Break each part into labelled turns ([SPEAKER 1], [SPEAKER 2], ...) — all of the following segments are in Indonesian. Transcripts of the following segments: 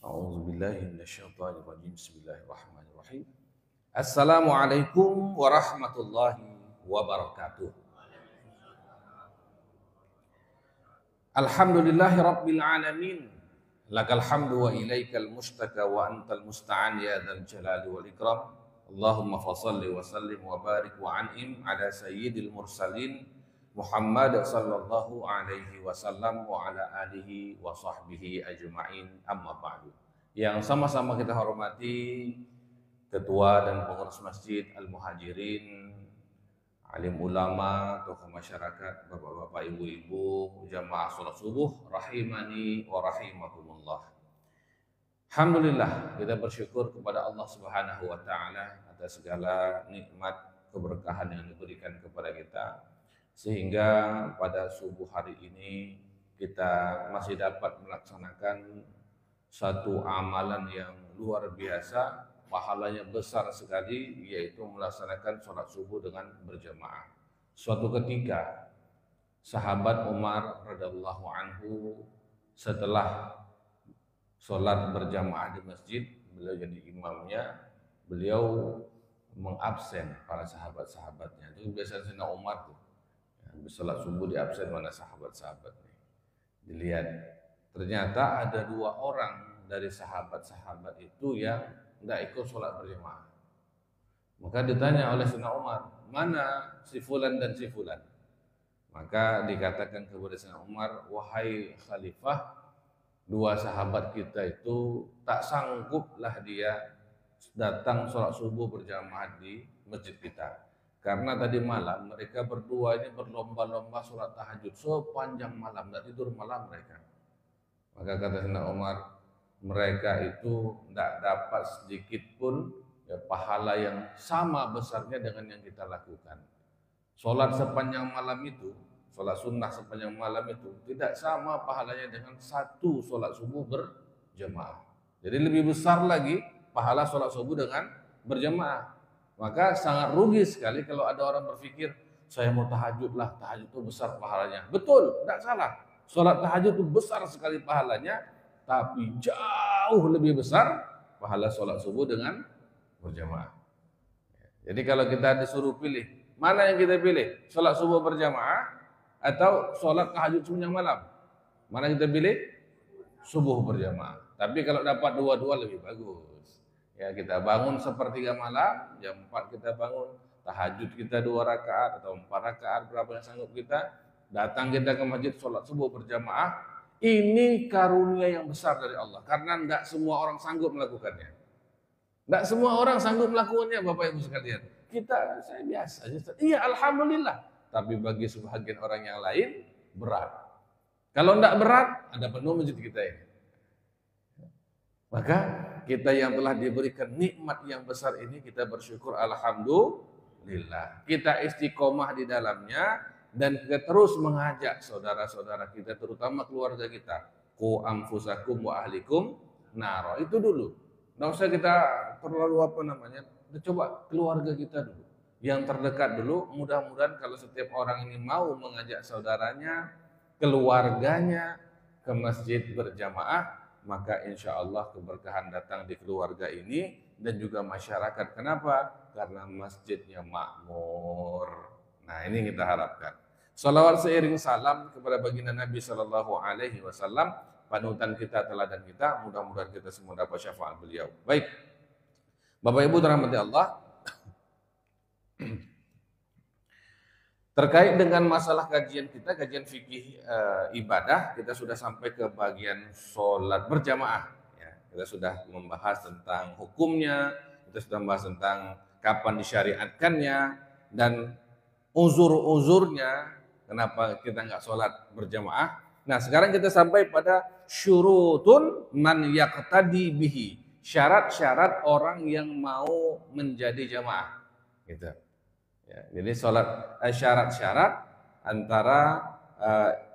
[SPEAKER 1] A'udzubillahi minasyaitonirrajim. Bismillahirrahmanirrahim. Assalamualaikum warahmatullahi wabarakatuh. Alhamdulillahi rabbil alamin. Lakal hamdu wa ilaikal mustaka wa antal musta'an ya dzal jalali wal ikram. Allahumma fashalli wa sallim wa barik wa an'im ala sayyidil mursalin Muhammad sallallahu alaihi wasallam wa ala alihi wa sahbihi ajma'in, amma ba'du. Yang sama-sama kita hormati Ketua dan Pengurus Masjid Al-Muhajirin, alim ulama, tokoh masyarakat, bapak-bapak, ibu-ibu, jamaah sholat subuh rahimani wa rahimakumullah. Alhamdulillah, kita bersyukur kepada Allah Subhanahu wa taala atas segala nikmat keberkahan yang diberikan kepada kita, sehingga pada subuh hari ini kita masih dapat melaksanakan satu amalan yang luar biasa, pahalanya besar sekali, yaitu melaksanakan sholat subuh dengan berjamaah. Suatu ketika sahabat Umar radhiyallahu anhu setelah sholat berjamaah di masjid, beliau jadi imamnya, beliau mengabsen para sahabat-sahabatnya. Itu biasanya Sayyidina Umar tuh, sholat subuh di absen, mana sahabat-sahabatnya. Dilihat, ternyata ada 2 orang dari sahabat-sahabat itu yang tidak ikut sholat berjamaah. Maka ditanya oleh Sayyidina Umar, mana si fulan dan si fulan? Maka dikatakan kepada Sayyidina Umar, wahai khalifah, 2 sahabat kita itu tak sangguplah dia datang sholat subuh berjamaah di masjid kita. Karena tadi malam mereka berdua ini berlomba-lomba sholat tahajud sepanjang malam, tidak tidur malam mereka. Maka kata Sayyidina Umar, mereka itu tidak dapat sedikit pun pahala yang sama besarnya dengan yang kita lakukan. Sholat sepanjang malam itu, sholat sunnah sepanjang malam itu tidak sama pahalanya dengan 1 sholat subuh berjamaah. Jadi lebih besar lagi pahala sholat subuh dengan berjamaah. Maka sangat rugi sekali kalau ada orang berpikir, saya mau tahajud lah, tahajud itu besar pahalanya. Betul, tidak salah. Sholat tahajud itu besar sekali pahalanya, tapi jauh lebih besar pahala sholat subuh dengan berjamaah. Jadi kalau kita disuruh pilih, mana yang kita pilih? Sholat subuh berjamaah atau sholat tahajud sepanjang malam? Mana yang kita pilih? Subuh berjamaah. Tapi kalau dapat 2-2 lebih bagus. Ya, kita bangun sepertiga malam, jam 4 kita bangun, tahajud kita 2 rakaat atau 4 rakaat, berapa yang sanggup kita, datang kita ke masjid sholat subuh berjamaah. Ini karunia yang besar dari Allah, karena tidak semua orang sanggup melakukannya. Tidak semua orang sanggup melakukannya, Bapak Ibu sekalian. Saya biasa. Iya, alhamdulillah. Tapi bagi sebagian orang yang lain berat. Kalau tidak berat, ada penuh masjid kita ini. Maka kita yang telah diberikan nikmat yang besar ini, kita bersyukur alhamdulillah. Kita istiqomah di dalamnya dan kita terus mengajak saudara-saudara kita, terutama keluarga kita. Qu anfusakum wa ahlikum naro. Itu dulu. Nggak usah kita terlalu coba keluarga kita dulu. Yang terdekat dulu. Mudah-mudahan kalau setiap orang ini mau mengajak saudaranya, keluarganya ke masjid berjamaah, maka insya Allah keberkahan datang di keluarga ini dan juga masyarakat. Kenapa? Karena masjidnya makmur. Nah, ini kita harapkan. Salawat seiring salam kepada baginda Nabi Sallallahu Alaihi Wasallam, panutan kita, teladan kita. Mudah-mudahan kita semua dapat syafaat beliau. Baik, Bapak Ibu dirahmati Allah. Terkait dengan masalah kajian kita, kajian fikih ibadah, kita sudah sampai ke bagian sholat berjamaah. Ya, kita sudah membahas tentang hukumnya, kita sudah membahas tentang kapan disyariatkannya, dan uzur-uzurnya, kenapa kita nggak sholat berjamaah. Nah, sekarang kita sampai pada syurutun man yaqtadi bihi, syarat-syarat orang yang mau menjadi jamaah. Gitu. Ya, jadi syarat-syarat antara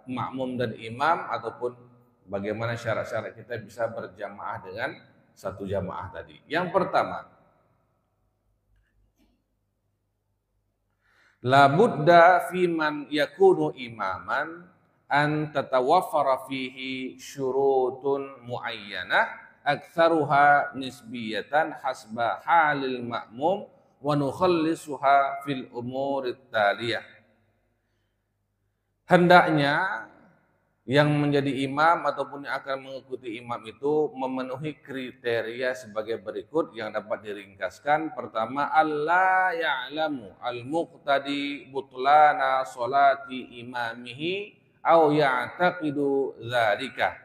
[SPEAKER 1] makmum dan imam, ataupun bagaimana syarat-syarat kita bisa berjamaah dengan satu jamaah tadi. Yang pertama, la budda fi man yakunu imaman an tatawaffara fihi syurutun muayyanah aktsaruha nisbiyatan hasba halil ma'mum wa nukhallisuha fil umurit taliyah. Hendaknya yang menjadi imam ataupun yang akan mengikuti imam itu memenuhi kriteria sebagai berikut yang dapat diringkaskan. Pertama, alla ya'lamu al-muqtadi butlana solati imamihi au ya'taqidu dzalika.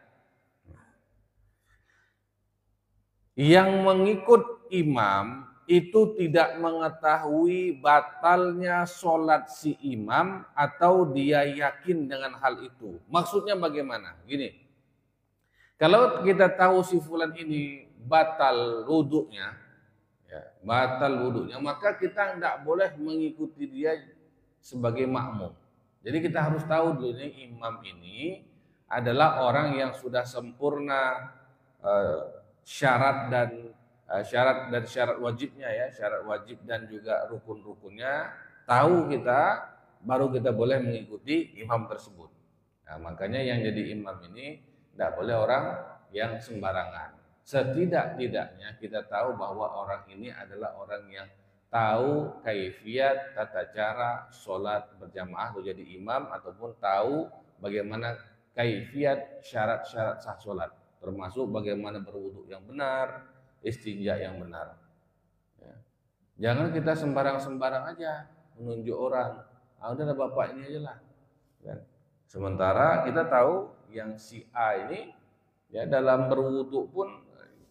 [SPEAKER 1] Yang mengikut imam itu tidak mengetahui batalnya sholat si imam atau dia yakin dengan hal itu. Maksudnya bagaimana? Gini, kalau kita tahu si fulan ini batal wudhunya, maka kita tidak boleh mengikuti dia sebagai makmum. Jadi kita harus tahu dulu ini imam ini adalah orang yang sudah sempurna syarat syarat wajibnya ya, syarat wajib dan juga rukun-rukunnya tahu kita, baru kita boleh mengikuti imam tersebut. Nah, makanya yang jadi imam ini tidak boleh orang yang sembarangan. Setidak-tidaknya kita tahu bahwa orang ini adalah orang yang tahu kaifiat tata cara sholat berjamaah atau jadi imam, ataupun tahu bagaimana kaifiat syarat-syarat sah sholat, termasuk bagaimana berwudu yang benar, istinja yang benar. Ya. Jangan kita sembarang-sembarang aja menunjuk orang. Udahlah bapak ini aja lah. Ya. Sementara kita tahu yang si A ini ya dalam berwudu pun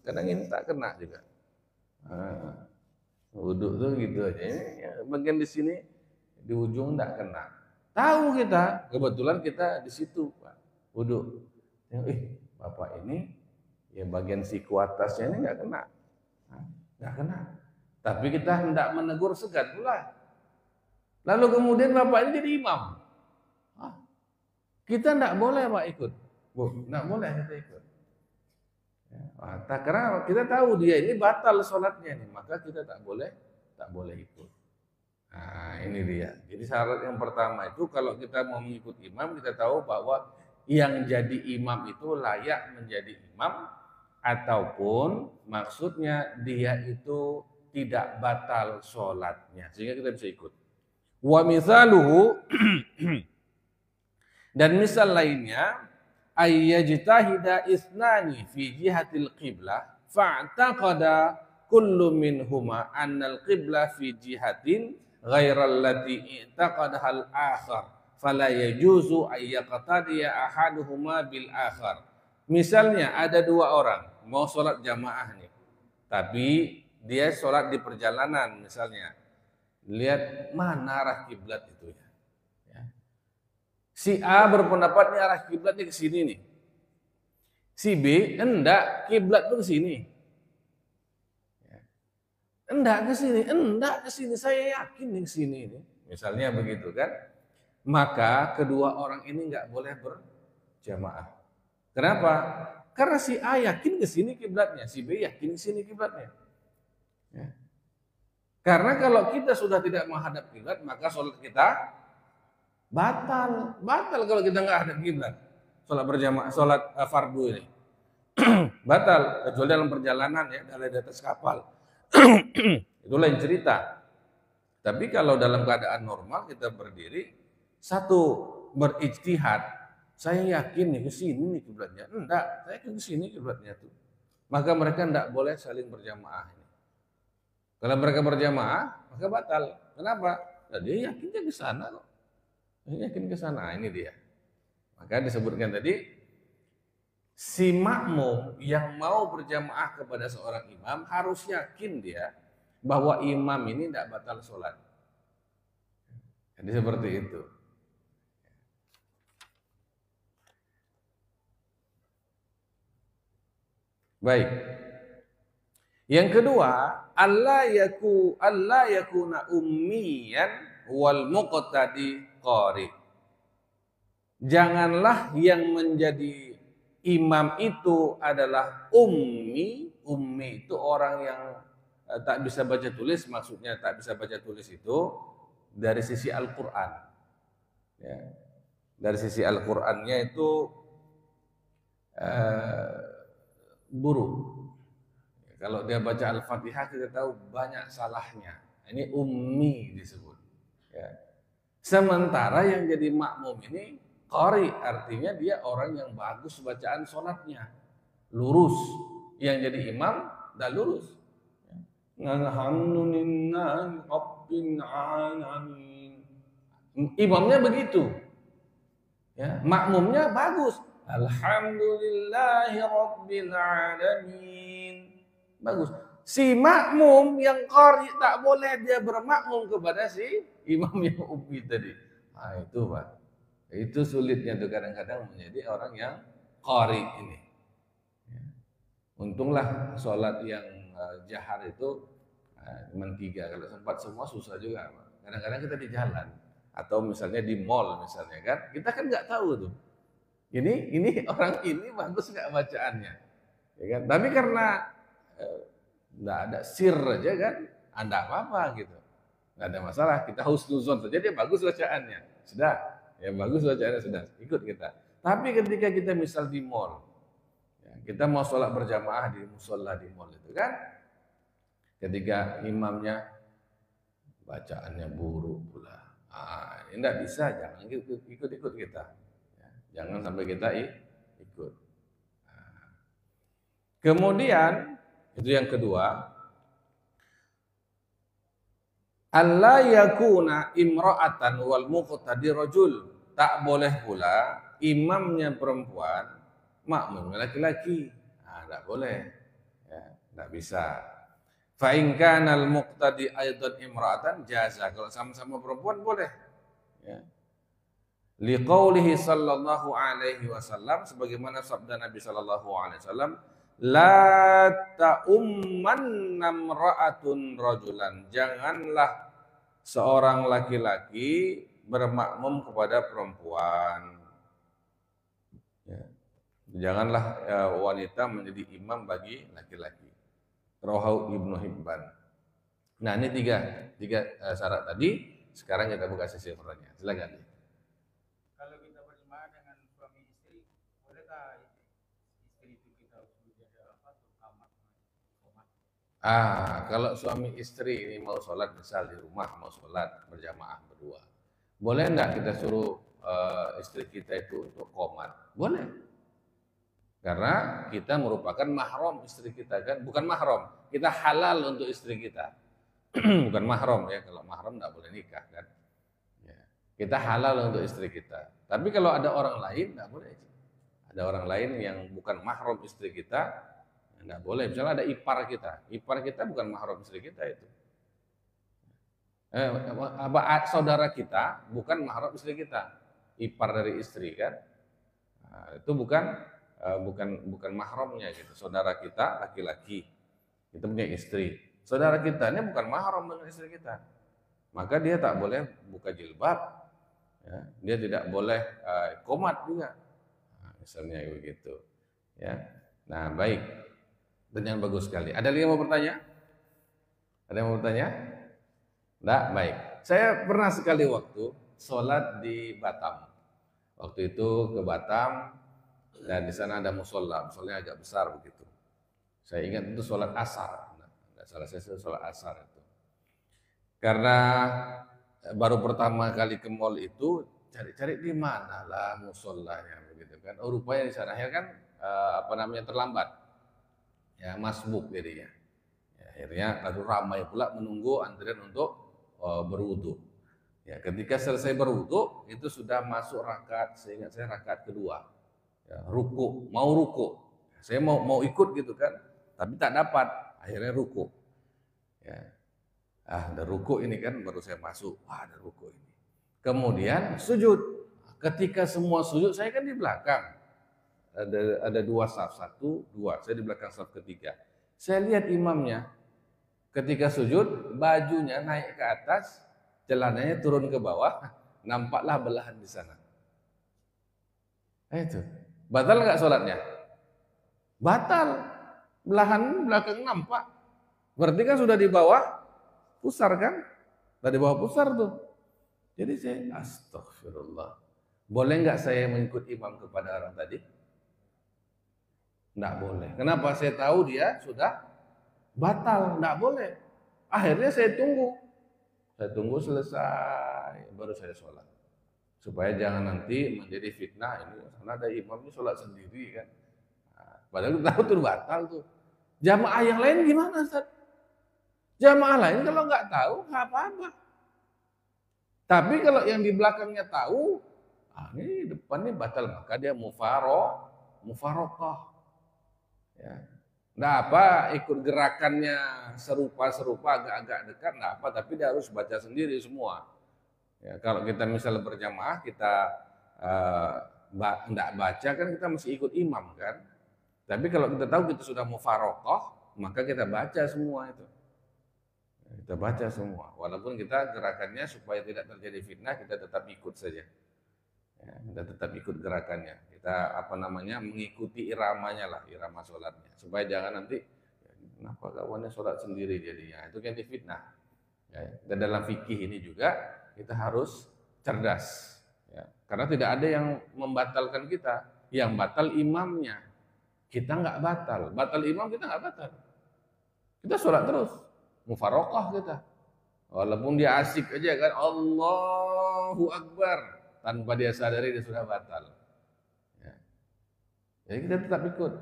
[SPEAKER 1] kadang ini tak kena juga. Wudu tuh gitu aja. Ya, bagian di sini di ujung tak kena. Tahu kita, kebetulan kita di situ Pak. Wudu. Bapak ini ya bagian siku atasnya ini nggak kena. Nggak kena. Tapi kita hendak menegur segan pula. Lalu kemudian bapak ini jadi imam. Kita nggak boleh Pak ikut. Nggak boleh kita ikut. Karena kita tahu dia ini batal sholatnya nih, maka kita tak boleh ikut. Nah ini dia. Jadi syarat yang pertama itu kalau kita mau mengikut imam, kita tahu bahwa yang jadi imam itu layak menjadi imam, ataupun maksudnya dia itu tidak batal sholatnya, sehingga kita bisa ikut. Wa misaluhu dan misal lainnya, ayyajtahida isnani fi jihatil qiblah fa'taqada kullu minhuma annal qiblah fi jihatin ghairal lati i'taqadaha al-akhar fala yajuzu ay yaqtadiya ahaduhuma bil akhar. Misalnya ada dua orang mau sholat jamaah nih, tapi dia sholat di perjalanan misalnya, lihat mana arah kiblat itu ya. Si A berpendapat nih arah kiblatnya ke sini nih. Si B enggak, kiblat tuh ke sini. Enggak ke sini, saya yakin nih ke sini nih. Misalnya begitu kan? Maka kedua orang ini enggak boleh berjamaah. Kenapa? Karena si A yakin ke sini kiblatnya, si B yakin ke sini kiblatnya. Ya. Karena kalau kita sudah tidak menghadap kiblat, maka sholat kita batal kalau kita nggak hadap kiblat. Sholat berjamaah, sholat fardu ini batal kecuali dalam perjalanan ya, di atas kapal. Itu lain cerita. Tapi kalau dalam keadaan normal kita berdiri, satu berijtihad, saya yakin nih ke sini nih kiblatnya. Enggak, saya yakin ke sini kiblatnya tuh. Maka mereka enggak boleh saling berjamaah ini. Kalau mereka berjamaah, maka batal. Kenapa? Nah, dia yakinnya ke sana kok. Dia yakin ke sana. Ini dia. Maka disebutkan tadi, si makmum yang mau berjamaah kepada seorang imam harus yakin dia bahwa imam ini tidak batal sholat. Jadi seperti itu. Baik. Yang kedua, alla yakuna ummiyan wal muqtadi qari. Janganlah yang menjadi imam itu adalah ummi. Ummi itu orang yang tak bisa baca tulis, maksudnya tak bisa baca tulis itu dari sisi Al-Quran. Ya. Dari sisi Al-Qurannya itu buruk. Kalau dia baca Al-Fatihah kita tahu banyak salahnya. Ini ummi disebut. Ya. Sementara yang jadi makmum ini qari, artinya dia orang yang bagus bacaan sholatnya, lurus. Yang jadi imam dah lurus. Alhamdulillah Rabbil alamin. Imamnya begitu. Ya, makmumnya bagus. Alhamdulillahi Rabbil alamin. Bagus. Si makmum yang qari tak boleh dia bermakmum kepada si imam yang ummi tadi. Nah itu Pak. Itu sulitnya tuh kadang-kadang menjadi orang yang qari ini. Untunglah sholat yang jahar itu cuma 3. Kalau sempat semua susah juga Pak. Kadang-kadang kita di jalan atau misalnya di mall misalnya kan, kita kan nggak tahu tuh. Ini orang ini bagus nggak bacaannya, ya kan? Tapi karena nggak ada sir aja kan, anda apa gitu, nggak ada masalah. Kita husnuzon saja dia bagus bacaannya, sudah, ya bagus bacaannya sudah, ikut kita. Tapi ketika kita misal di mall, ya, kita mau sholat berjamaah di musola di mall itu kan, ketika imamnya bacaannya buruk pula, ini nggak bisa, jangan ikut kita, ya, jangan sampai kita ikut. Kemudian itu yang kedua, alla yakuna imra'atan wal muqtadi rajul. Tak boleh pula imamnya perempuan, makmumnya laki-laki. Enggak boleh. Ya, enggak bisa. Fa in kana al muqtadi aidan imra'atan jaza. Kalau sama-sama perempuan boleh. Ya. Liqaulihi sallallahu alaihi wasallam, sebagaimana sabda Nabi sallallahu alaihi wasallam, la ta'ummanna imra'atun rajulan. Janganlah seorang laki-laki bermakmum kepada perempuan. Ya. Janganlah wanita menjadi imam bagi laki-laki. Rawahu Ibnu Hibban. Nah, ini tiga syarat tadi. Sekarang kita buka sesi pertanyaan. Silakan.
[SPEAKER 2] Kalau kita berjamaah dengan suami istri, bolehkah istri itu kita jaga apa tuh kamar?
[SPEAKER 1] Kalau suami istri ini mau sholat misal di rumah, mau sholat berjamaah berdua, boleh enggak kita suruh istri kita itu untuk qomat? Boleh. Karena kita merupakan mahram istri kita kan, bukan mahram, kita halal untuk istri kita. Bukan mahram ya, kalau mahram enggak boleh nikah kan. Ya. Kita halal untuk istri kita. Tapi kalau ada orang lain enggak boleh. Ada orang lain yang bukan mahram istri kita, enggak boleh. Misalnya ada ipar kita bukan mahram istri kita itu. Saudara kita bukan mahram istri kita, ipar dari istri kan. Nah, itu bukan mahramnya gitu. Saudara kita laki-laki, kita punya istri. Saudara kita ini bukan mahram dengan istri kita, maka dia tak boleh buka jilbab, ya. Dia tidak boleh qomat juga, nah, misalnya begitu, ya. Nah baik, pertanyaan bagus sekali. Ada lagi yang mau bertanya? Ada yang mau bertanya? Nggak, baik. Saya pernah sekali waktu sholat di Batam. Waktu itu ke Batam dan di sana ada musola, musolanya agak besar begitu. Saya ingat itu sholat asar. Salah saya sholat asar itu. Karena baru pertama kali ke mall itu cari-cari di mana lah musolanya begitu kan. Oh rupanya di sana akhirnya kan terlambat. Ya masbuk jadinya. Ya, akhirnya lalu ramai pula menunggu antrian untuk berwudu. Ya, ketika selesai berwudu itu sudah masuk rakaat, seingat saya rakaat kedua. Ya, mau ruku. Saya mau ikut gitu kan, tapi tak dapat. Akhirnya ruku. Ya. Ada ruku ini kan baru saya masuk. Wah, ada ruku ini. Kemudian sujud. Ketika semua sujud, saya kan di belakang. Ada dua saf, 1, 2. Saya di belakang saf ketiga. Saya lihat imamnya. Ketika sujud, bajunya naik ke atas, celananya turun ke bawah, nampaklah belahan di sana. Itu. Batal nggak sholatnya? Batal. Belahan belakang nampak. Berarti kan sudah di bawah pusar kan? Sudah di bawah pusar tuh. Jadi saya astagfirullah. Boleh nggak saya mengikut imam kepada orang tadi? Enggak boleh. Kenapa? Saya tahu dia sudah batal, enggak boleh. Akhirnya saya tunggu selesai, baru saya sholat. Supaya jangan nanti menjadi fitnah ini, karena ada imam ini sholat sendiri kan. Nah, padahal kita tahu itu batal tuh. Jamaah yang lain gimana, Ustaz? Jamaah lain kalau nggak tahu nggak apa-apa. Tapi kalau yang di belakangnya tahu, ini depan ini batal, maka dia mufarokah. Ya. Nggak apa, ikut gerakannya serupa-serupa, agak-agak dekat, nggak apa, tapi dia harus baca sendiri semua. Ya, kalau kita misalnya berjamaah, kita nggak baca kan kita masih ikut imam kan. Tapi kalau kita tahu kita sudah mufarokoh, maka kita baca semua itu. Kita baca semua, walaupun kita gerakannya supaya tidak terjadi fitnah, kita tetap ikut saja. Ya, kita tetap ikut gerakannya. Kita mengikuti iramanya lah, irama sholatnya, supaya jangan nanti kenapa kawannya sholat sendiri jadinya, itu kan fitnah. Ya, dan dalam fikih ini juga kita harus cerdas, ya, karena tidak ada yang membatalkan kita, yang batal imamnya. Kita nggak batal imam kita nggak batal. Kita sholat terus, mufarokah kita. Walaupun dia asik aja kan, Allahu Akbar, tanpa dia sadari dia sudah batal. Ya. Jadi kita tetap ikut,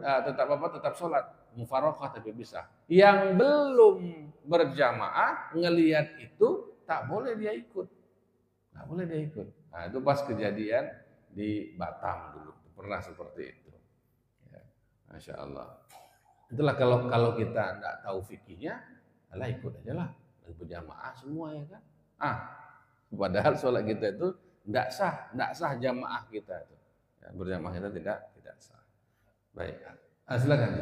[SPEAKER 1] tetap sholat, mufarokah tapi bisa. Yang belum berjamaah ngelihat itu tak boleh dia ikut, tak boleh dia ikut. Nah itu pas kejadian di Batam dulu, pernah seperti itu. Masya Allah. Itulah kalau kita tidak tahu fikihnya, lah ikut aja lah, berjamaah semua ya kan. Padahal sholat kita itu tidak sah jamaah kita itu. Ya, berjamaah kita tidak sah. Baik, silakan.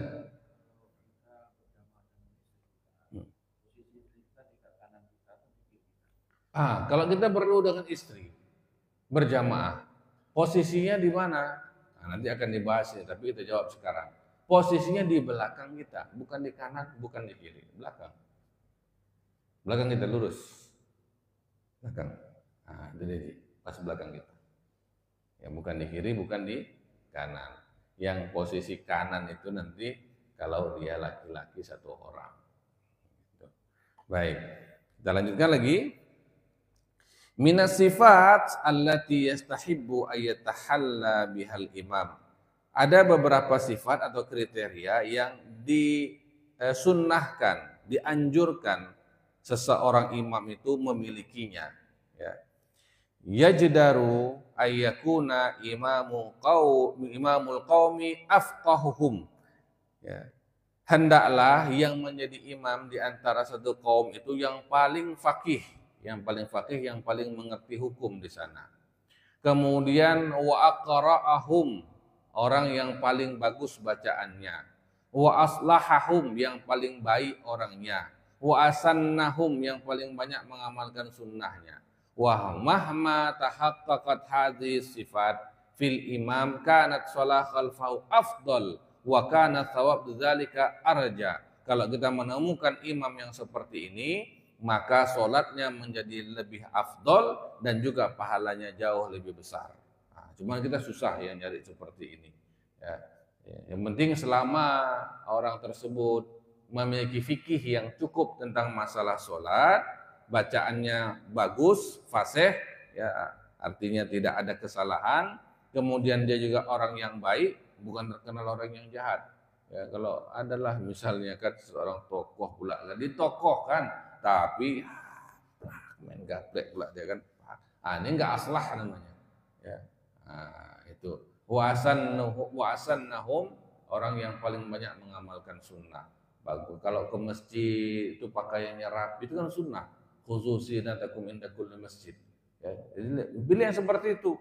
[SPEAKER 1] Kalau kita berdua dengan istri berjamaah, posisinya di mana? Nanti akan dibahas ya, tapi kita jawab sekarang. Posisinya di belakang kita, bukan di kanan, bukan di kiri, belakang. Belakang kita lurus. Belakang. Jadi pas belakang kita. Ya, bukan di kiri, bukan di kanan. Yang posisi kanan itu nanti kalau dia laki-laki satu orang. Baik. Kita lanjutkan lagi. Minas sifat allati yastahibbu ayyatahalla bihal imam. Ada beberapa sifat atau kriteria yang disunnahkan, dianjurkan seseorang imam itu memilikinya. Ya. Yajdaru ayyakuna imamul qaumi afqahuhum. Ya. Hendaklah yang menjadi imam di antara satu kaum itu yang paling faqih, yang paling mengerti hukum di sana. Kemudian wa aqra'ahum, orang yang paling bagus bacaannya. Wa aslahahum, yang paling baik orangnya. Wa asannahum, yang paling banyak mengamalkan sunnahnya. Wa mahma tahaqqaqat hadhihi sifat fil imam kanat shalah khalfahu afdal wa kana thawab dzalika arja. Kalau kita menemukan imam yang seperti ini, maka sholatnya menjadi lebih afdol dan juga pahalanya jauh lebih besar. Cuma kita susah ya nyari seperti ini. Ya. Yang penting selama orang tersebut memiliki fikih yang cukup tentang masalah sholat, bacaannya bagus, fasih, ya artinya tidak ada kesalahan. Kemudian dia juga orang yang baik, bukan terkenal orang yang jahat. Ya, kalau adalah misalnya kan seorang tokoh pula, jadi tokoh kan, tapi main gaplek pula dia kan. Ini enggak aslah namanya. Ya. Itu wa'asannahum, orang yang paling banyak mengamalkan sunnah. Bagus. Kalau ke masjid itu pakaiannya rapi, itu kan sunnah. Khususinatakum inda kulli masjid. Ya, jadi pilih yang seperti itu.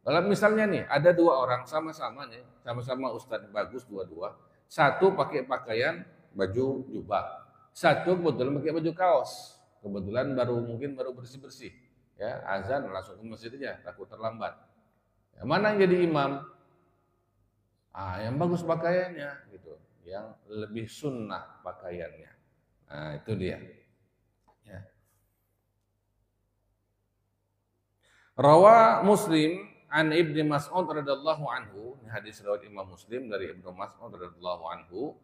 [SPEAKER 1] Kalau misalnya nih ada dua orang sama-sama ustadz bagus dua-dua. Satu pakai pakaian baju jubah, satu kebetulan pakai baju kaos. Kebetulan mungkin baru bersih-bersih. Ya, azan langsung ke masjid aja, takut terlambat. Ya, mana yang jadi imam? Yang bagus pakaiannya gitu, yang lebih sunnah pakaiannya. Nah, itu dia. Ya. Rawa Muslim an Ibnu Mas'ud radhiyallahu anhu, ini hadis riwayat Imam Muslim dari Ibnu Mas'ud radhiyallahu anhu,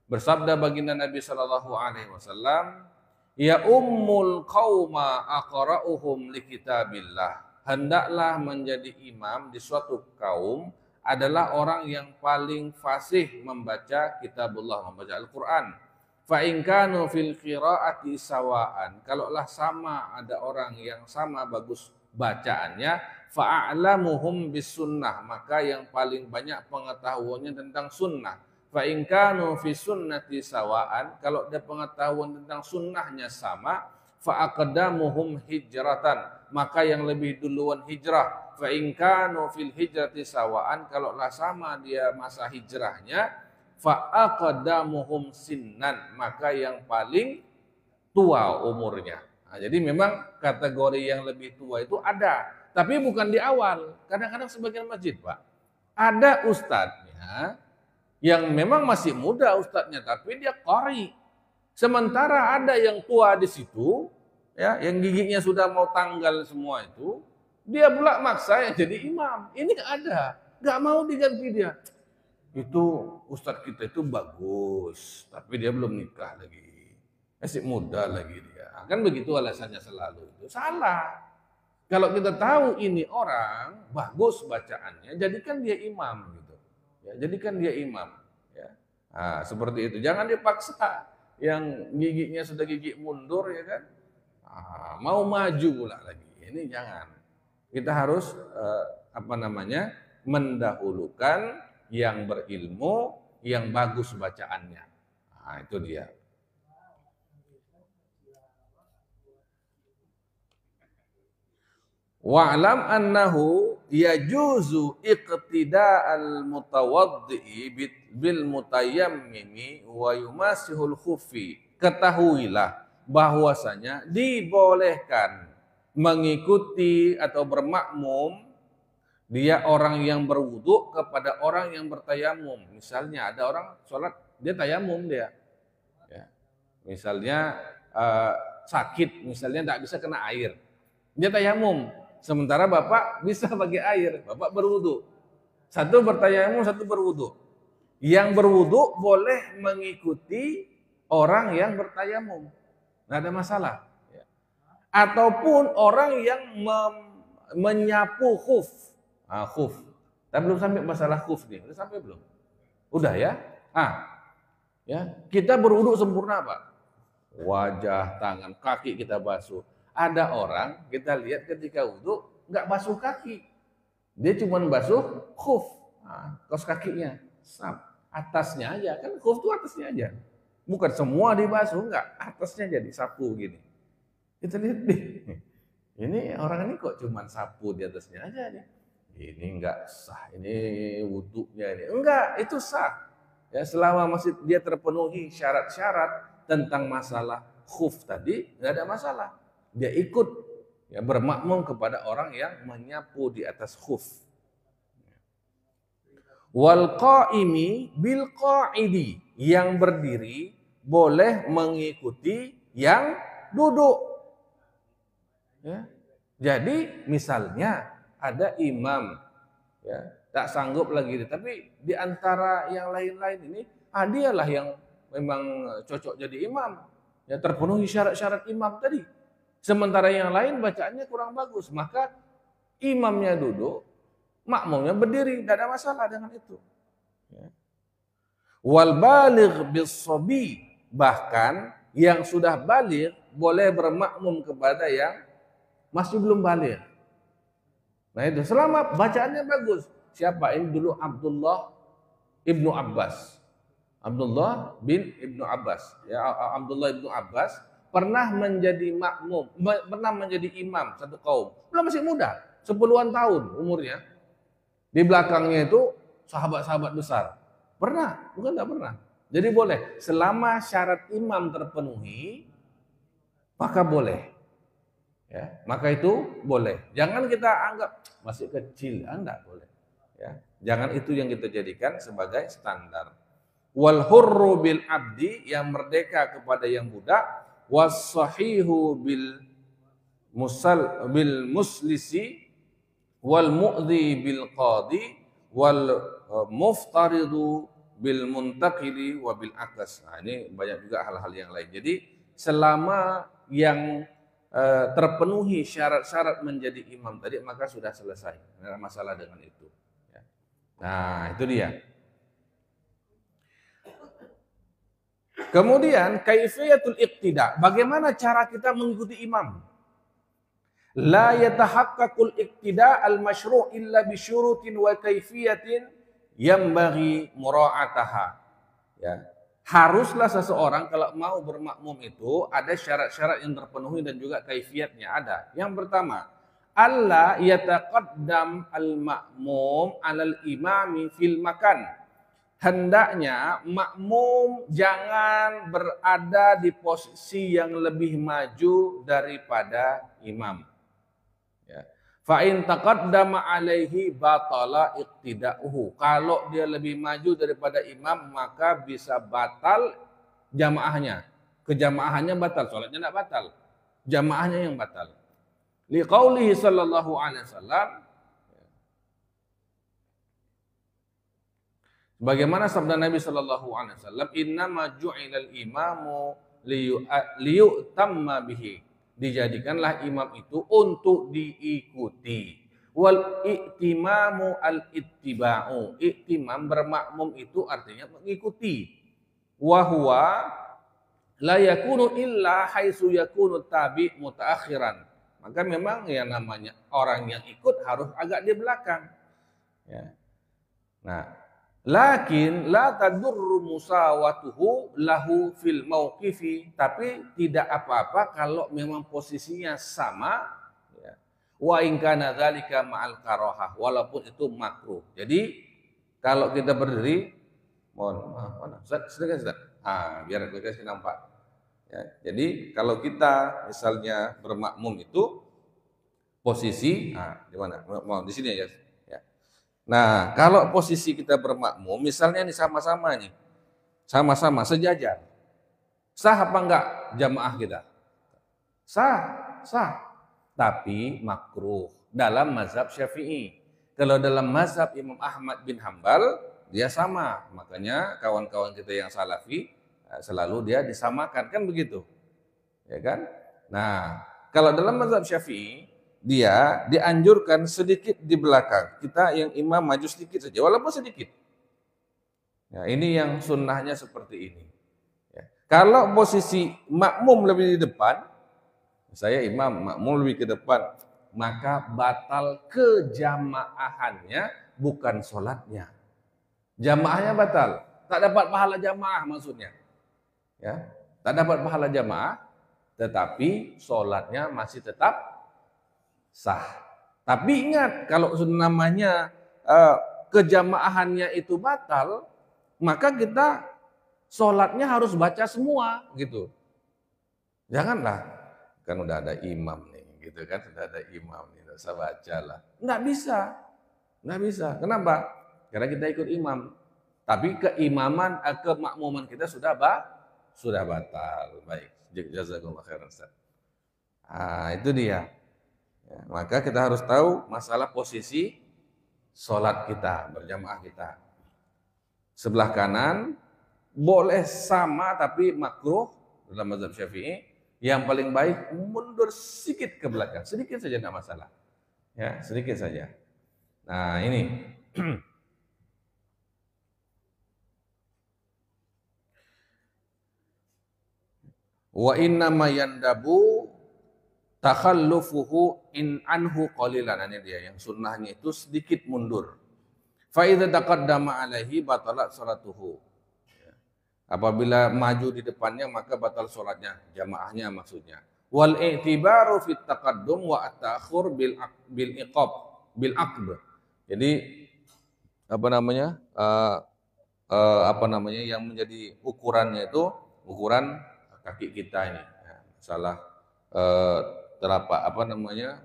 [SPEAKER 1] bersabda baginda Nabi sallallahu alaihi wasallam, ya ummul qauma aqra'uhum li kitabillah. Hendaklah menjadi imam di suatu kaum adalah orang yang paling fasih membaca kitabullah, membaca Al-Qur'an. Fa in kanu fil qiraati sawaan. Kalaulah sama, ada orang yang sama bagus bacaannya, fa'alamuhum bis sunnah, maka yang paling banyak pengetahuannya tentang sunnah. Fa in kanu fi sunnati sawaan, kalau ada pengetahuan tentang sunnahnya sama, fa aqdamuhum hijratan, maka yang lebih duluan hijrah. Fa in kanu fil hijrati sawaan, kalaulah sama dia masa hijrahnya, fa aqdamuhum sinnan, maka yang paling tua umurnya. Nah, jadi memang kategori yang lebih tua itu ada, tapi bukan di awal. Kadang-kadang sebagian masjid, Pak, ada ustadznya yang memang masih muda ustadznya, tapi dia qari. Sementara ada yang tua di situ, ya, yang giginya sudah mau tanggal semua itu, dia pula maksa yang jadi imam. Ini ada, nggak mau diganti dia. Itu ustadz kita itu bagus, tapi dia belum nikah lagi, masih muda lagi dia. Kan begitu alasannya selalu. Itu salah. Kalau kita tahu ini orang bagus bacaannya, jadikan dia imam gitu. Ya, jadikan dia imam. Ya. Nah, seperti itu. Jangan dipaksa yang giginya sudah gigi mundur, ya kan. Nah, mau maju pula lagi. Ini jangan. Kita harus mendahulukan yang berilmu, yang bagus bacaannya. Nah, itu dia. Wa'lam annahu yajuzu iqtida'al mutawaddi'i bil mutayammimi wa yumasihul khuffi. Ketahuilah bahwasanya dibolehkan mengikuti atau bermakmum dia orang yang berwudu kepada orang yang bertayamum. Misalnya ada orang sholat dia tayamum dia. Ya. Misalnya sakit, misalnya tidak bisa kena air, dia tayamum. Sementara bapak bisa pakai air, bapak berwudu. Satu bertayamum, satu berwudu. Yang berwudu boleh mengikuti orang yang bertayamum, nggak ada masalah. Ataupun orang yang menyapu khuf. Khuf. Tapi belum sampai masalah khuf nih, udah sampai belum? Udah ya? Ya, kita berwudu sempurna, Pak. Wajah, tangan, kaki kita basuh. Ada orang kita lihat ketika wudu nggak basuh kaki, dia cuma basuh khuf, kaos kakinya, atasnya aja, kan khuf itu atasnya aja, bukan semua dibasuh, nggak, atasnya jadi sapu gini. Kita lihat deh, ini orang ini kok cuma sapu di atasnya aja nih, ini nggak sah, ini wudunya ini, enggak, itu sah, ya selama masih dia terpenuhi syarat-syarat tentang masalah khuf tadi, nggak ada masalah. Dia ikut ya, bermakmum kepada orang yang menyapu di atas khuf. Wal qaimi bil qaidi, yang berdiri boleh mengikuti yang duduk. Ya. Jadi misalnya ada imam ya, tak sanggup lagi, tapi di antara yang lain-lain ini dialah yang memang cocok jadi imam, ya terpenuhi syarat-syarat imam tadi. Sementara yang lain bacaannya kurang bagus, maka imamnya duduk, makmumnya berdiri, tidak ada masalah dengan itu. Wal baligh bis sabi, bahkan yang sudah baligh boleh bermakmum kepada yang masih belum baligh. Nah itu selama bacaannya bagus. Siapa ini dulu? Abdullah ibnu Abbas. Abdullah bin ibnu Abbas. Ya, Abdullah ibnu Abbas pernah menjadi makmum, pernah menjadi imam satu kaum. Belum masih muda, 10-an tahun umurnya. Di belakangnya itu sahabat-sahabat besar. Pernah, bukan enggak pernah. Jadi boleh, selama syarat imam terpenuhi, maka boleh. Ya, maka itu boleh. Jangan kita anggap masih kecil, enggak boleh. Ya, jangan itu yang kita jadikan sebagai standar. Wal hurru bil abdi, yang merdeka kepada yang budak. Was sahihu bil muslisi, wal mu'dhi bil qadi wal muftaridu bil muntaqili wa bil akas. Nah, ini banyak juga hal-hal yang lain. Jadi selama yang terpenuhi syarat-syarat menjadi imam tadi, maka sudah selesai. Tidak ada masalah dengan itu. Ya. Nah, itu dia. Kemudian kaifiyatul iqtida. Bagaimana cara kita mengikuti imam? La yatahaqqaqul iqtida al-masyru' illa bi syurutin wa kaifiyatin yanbaghi mura'ataha. Ya. Haruslah seseorang kalau mau bermakmum itu ada syarat-syarat yang terpenuhi dan juga kaifiatnya ada. Yang pertama, alla yataqaddam al-ma'mum 'alal imami fil makan. Hendaknya makmum jangan berada di posisi yang lebih maju daripada imam. Ya. Fa in taqaddama alaihi batala iqtida'uhu. Kalau dia lebih maju daripada imam maka bisa batal jamaahnya. Kejamaahannya batal, salatnya tidak batal. Jamaahnya yang batal. Liqaulihi sallallahu alaihi wasallam, bagaimana sabda Nabi sallallahu alaihi wasallam, "Innama ju'ilal imamu liyu'tamma bihi." Dijadikanlah imam itu untuk diikuti. Wal i'timamu al ittiba'u. I'timam bermakmum itu artinya mengikuti. Wa huwa la yakunu illa haitsu yakunu tabi mutaakhiran. Maka memang yang namanya orang yang ikut harus agak di belakang. Ya. Nah, lakin la tadurru musawatuhu lahu fil mauqifi, tapi tidak apa-apa kalau memang posisinya sama, ya. Wa in kana dzalika ma'al karahah, walaupun itu makruh. Jadi kalau kita berdiri, mohon maaf, mana? Sedikit. Biar kita nampak. Ya, jadi kalau kita misalnya bermakmum itu posisi, di mana? Mau di sini ya. Nah, kalau posisi kita bermakmum, misalnya ini sama-sama nih, sama-sama sejajar, sah apa enggak jamaah kita? Sah. Tapi makruh dalam mazhab Syafi'i. Kalau dalam mazhab Imam Ahmad bin Hambal, dia sama. Makanya kawan-kawan kita yang salafi selalu dia disamakan, kan begitu, ya kan? Nah, kalau dalam mazhab Syafi'i, dia dianjurkan sedikit di belakang. Kita yang imam maju sedikit saja, walaupun sedikit. Ya, ini yang sunnahnya seperti ini. Ya. Kalau posisi makmum lebih di depan, saya imam, makmum lebih ke depan, maka batal kejamaahannya, bukan sholatnya. Jamaahnya batal, tak dapat pahala jamaah maksudnya. Ya, tak dapat pahala jamaah, tetapi sholatnya masih tetap sah. Tapi ingat, kalau namanya kejamaahannya itu batal, maka kita sholatnya harus baca semua gitu. Janganlah, kan udah ada imam nih, gitu kan, sudah ada imam nih, tidak usah baca lah. Nggak bisa. Kenapa? Karena kita ikut imam. Tapi keimaman, kemakmuman kita sudah batal. Baik, jazakumullah khairan Ustaz. Itu dia. Ya, maka kita harus tahu masalah posisi sholat kita, berjamaah kita. Sebelah kanan boleh sama tapi makruh dalam mazhab Syafi'i. Yang paling baik mundur sedikit ke belakang, sedikit saja tidak masalah. Ya, sedikit saja. Nah, ini. Wa inna ma yandabu takhallufuhu in anhu qalilan. Ini dia yang sunnahnya itu sedikit mundur. Fa idza taqaddama alaihi batalat salatuhu. Apabila maju di depannya maka batal salatnya, jamaahnya maksudnya. Wal i'tibaru fit taqaddum wa at-ta'khur bil iqab bil aqb. Jadi yang menjadi ukurannya itu ukuran kaki kita ini. Ya, salah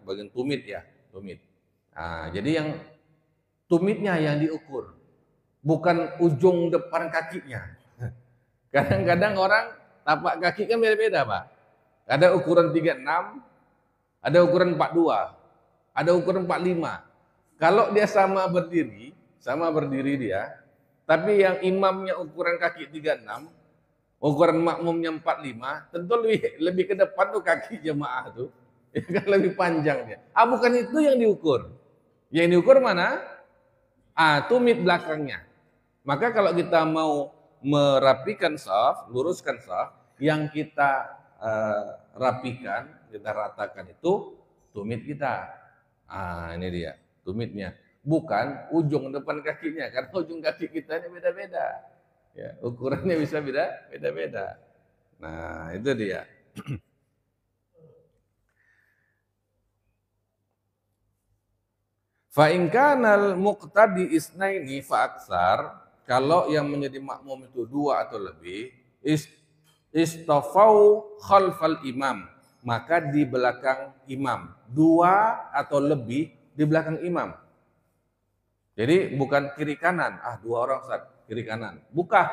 [SPEAKER 1] bagian tumit ya, tumit. Nah, jadi yang tumitnya yang diukur, bukan ujung depan kakinya. Kadang-kadang orang tapak kaki kan beda-beda, Pak. Ada ukuran 36, ada ukuran 42, ada ukuran 45. Kalau dia sama berdiri dia, tapi yang imamnya ukuran kaki 36, ukuran makmumnya 45, tentu lebih ke depan tuh kaki jemaah tuh. Ya kan lebih panjang dia. Bukan itu yang diukur. Yang diukur mana? Tumit belakangnya. Maka kalau kita mau merapikan shaf, luruskan shaf, yang kita rapikan, kita ratakan itu tumit kita. Ini dia, tumitnya. Bukan ujung depan kakinya, karena ujung kaki kita ini beda-beda. Ya, ukurannya bisa beda-beda. Nah, itu dia. Fa in kanal muqtadi isnaini fa aksar, kalau yang menjadi makmum itu 2 atau lebih, istafau khalfal imam, maka di belakang imam. 2 atau lebih di belakang imam. Jadi bukan kiri kanan, 2 orang Ustaz, kiri kanan. Bukan.